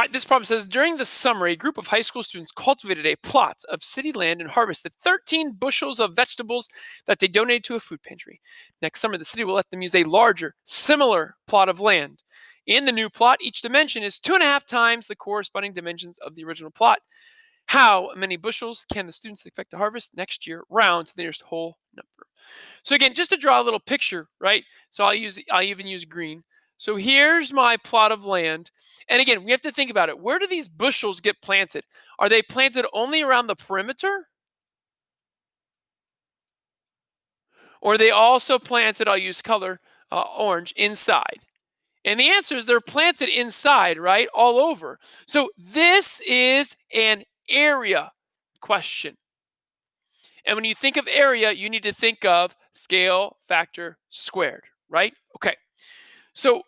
All right, this problem says during the summer, a group of high school students cultivated a plot of city land and harvested 13 bushels of vegetables that they donated to a food pantry. Next summer, the city will let them use a larger, similar plot of land. In the new plot, each dimension is 2.5 times the corresponding dimensions of the original plot. How many bushels can the students expect to harvest next year? Round to the nearest whole number. So again, just to draw a little picture, right? So I'll even use green. So here's my plot of land. And again, we have to think about it. Where do these bushels get planted? Are they planted only around the perimeter? Or are they also planted, I'll use color orange, inside? And the answer is they're planted inside, right? All over. So this is an area question. And when you think of area, you need to think of scale factor squared, right? Okay. So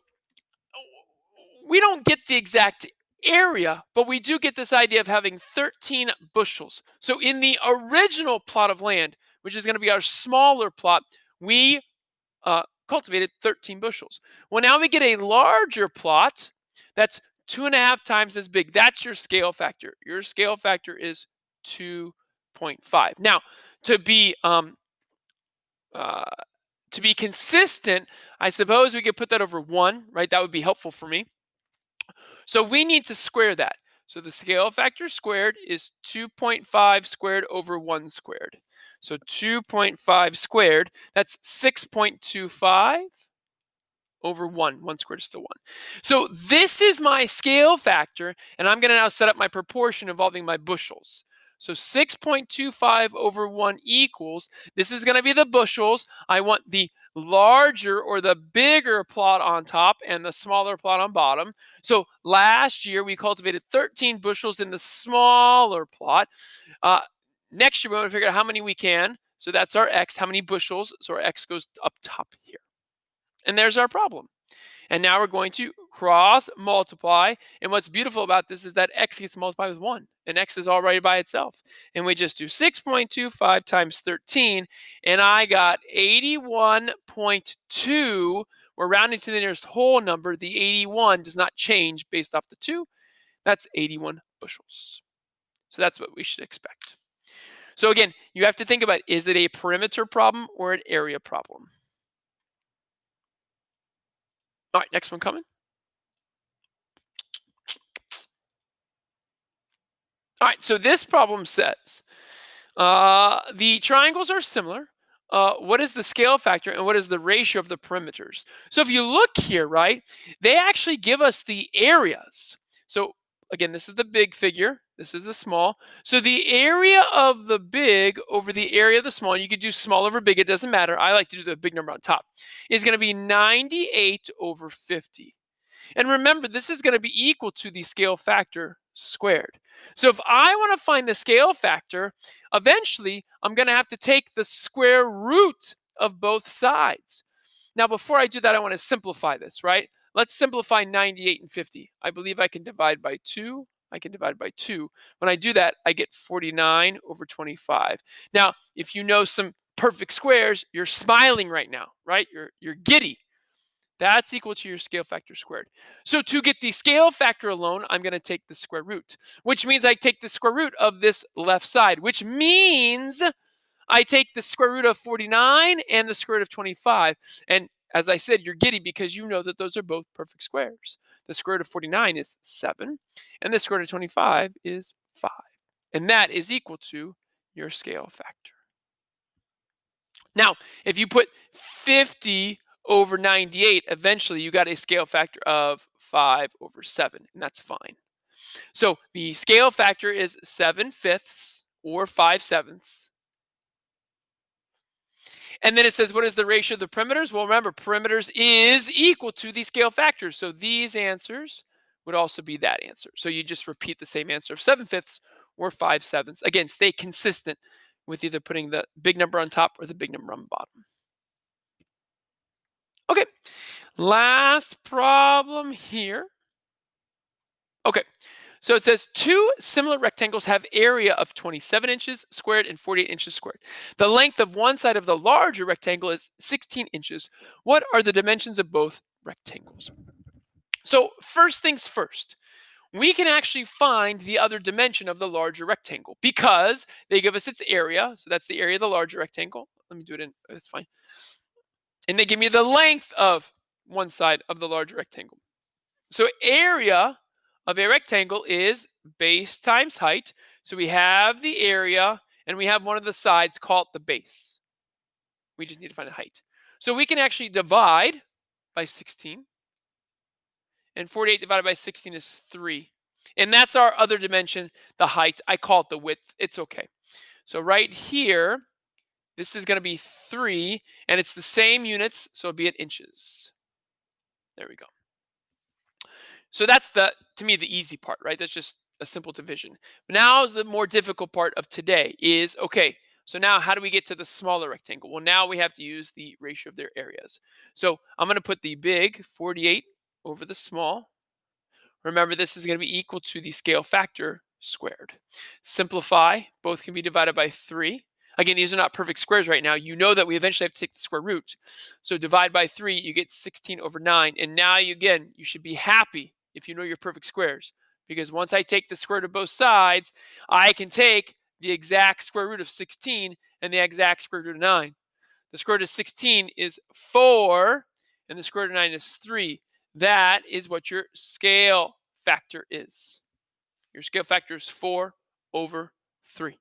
we don't get the exact area, but we do get this idea of having 13 bushels. So in the original plot of land, which is going to be our smaller plot, we cultivated 13 bushels. Well, now we get a larger plot that's 2.5 times as big. That's your scale factor. Your scale factor is 2.5. Now, to be uh, to be consistent, I suppose we could put that over 1, right? That would be helpful for me. So we need to square that. So the scale factor squared is 2.5 squared over 1 squared. So 2.5 squared, that's 6.25 over 1. 1 squared is still 1. So this is my scale factor, and I'm going to now set up my proportion involving my bushels. So 6.25 over 1 equals, this is going to be the bushels. I want the larger or the bigger plot on top and the smaller plot on bottom. So last year we cultivated 13 bushels in the smaller plot. Next year we want to figure out how many we can. So that's our x, how many bushels. So our x goes up top here. And there's our problem. And now we're going to cross multiply. And what's beautiful about this is that x gets multiplied with 1. And x is already by itself. And we just do 6.25 times 13. And I got 81.2. We're rounding to the nearest whole number. The 81 does not change based off the 2. That's 81 bushels. So that's what we should expect. So again, you have to think about, is it a perimeter problem or an area problem? All right, next one coming. All right, so this problem says the triangles are similar. What is the scale factor and what is the ratio of the perimeters? So if you look here, right, they actually give us the areas. So again, this is the big figure. This is the small. So the area of the big over the area of the small, you could do small over big, it doesn't matter. I like to do the big number on top, is going to be 98 over 50. And remember, this is going to be equal to the scale factor squared. So if I want to find the scale factor, eventually I'm going to have to take the square root of both sides. Now, before I do that, I want to simplify this, right? Let's simplify 98 and 50. I believe I can divide by 2. I can divide by 2. When I do that, I get 49 over 25. Now, if you know some perfect squares, you're smiling right now, right? You're giddy. That's equal to your scale factor squared. So to get the scale factor alone, I'm going to take the square root, which means I take the square root of this left side, which means I take the square root of 49 and the square root of 25. And as I said, you're giddy because you know that those are both perfect squares. The square root of 49 is 7, and the square root of 25 is 5. And that is equal to your scale factor. Now, if you put 50 over 98, eventually you got a scale factor of 5 over 7, and that's fine. So the scale factor is 7/5 or 5/7. And then it says, what is the ratio of the perimeters? Well, remember, perimeters is equal to the scale factor. So these answers would also be that answer. So you just repeat the same answer of 7/5 or 5/7. Again, stay consistent with either putting the big number on top or the big number on the bottom. Okay, last problem here. Okay, so it says two similar rectangles have area of 27 inches squared and 48 inches squared. The length of one side of the larger rectangle is 16 inches. What are the dimensions of both rectangles? So first things first, we can actually find the other dimension of the larger rectangle because they give us its area. So that's the area of the larger rectangle. Let me do it in, that's fine. And they give me the length of one side of the larger rectangle. So area of a rectangle is base times height. So we have the area and we have one of the sides called the base. We just need to find the height. So we can actually divide by 16. And 48 divided by 16 is 3. And that's our other dimension, the height. I call it the width. It's okay. So right here, this is going to be 3, and it's the same units, so it'll be in inches. There we go. So that's to me, the easy part, right? That's just a simple division. Now is the more difficult part of today is, okay, so now how do we get to the smaller rectangle? Well, now we have to use the ratio of their areas. So I'm going to put the big 48 over the small. Remember, this is going to be equal to the scale factor squared. Simplify, both can be divided by 3. Again, these are not perfect squares right now. You know that we eventually have to take the square root. So divide by 3, you get 16 over 9. And now, again, you should be happy if you know your perfect squares. Because once I take the square root of both sides, I can take the exact square root of 16 and the exact square root of 9. The square root of 16 is 4, and the square root of 9 is 3. That is what your scale factor is. Your scale factor is 4 over 3.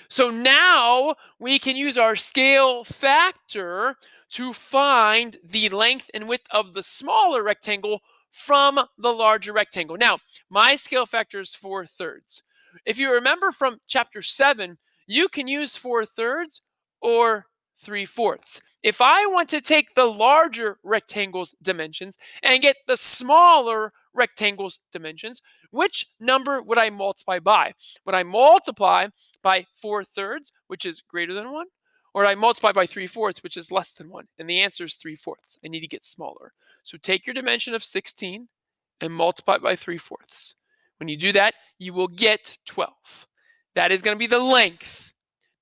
So now we can use our scale factor to find the length and width of the smaller rectangle from the larger rectangle. Now, my scale factor is 4/3. If you remember from chapter 7, you can use 4/3 or 3/4. If I want to take the larger rectangle's dimensions and get the smaller rectangle's dimensions, which number would I multiply by? Would I multiply by 4/3, which is greater than 1? Or I multiply by 3/4, which is less than 1? And the answer is 3/4. I need to get smaller. So take your dimension of 16 and multiply it by 3/4. When you do that, you will get 12. That is going to be the length.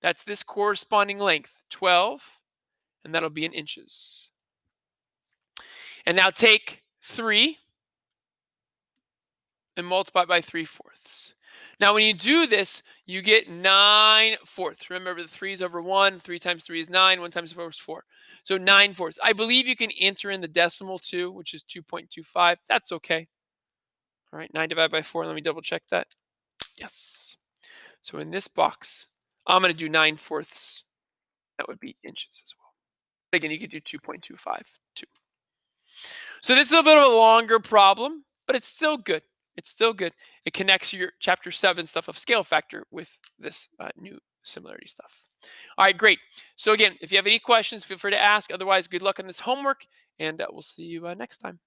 That's this corresponding length, 12, and that'll be in inches. And now take 3 and multiply by 3/4. Now, when you do this, you get 9/4. Remember, the 3 is over 1. 3 times 3 is 9. 1 times 4 is 4. So 9/4. I believe you can enter in the decimal too, which is 2.25. That's okay. All right, 9 divided by 4. Let me double check that. Yes. So in this box, I'm going to do 9/4. That would be inches as well. Again, you could do 2.25 too. So this is a bit of a longer problem, but it's still good. It's still good. It connects your chapter 7 stuff of scale factor with this new similarity stuff. All right, great. So again, if you have any questions, feel free to ask. Otherwise, good luck on this homework, and we'll see you next time.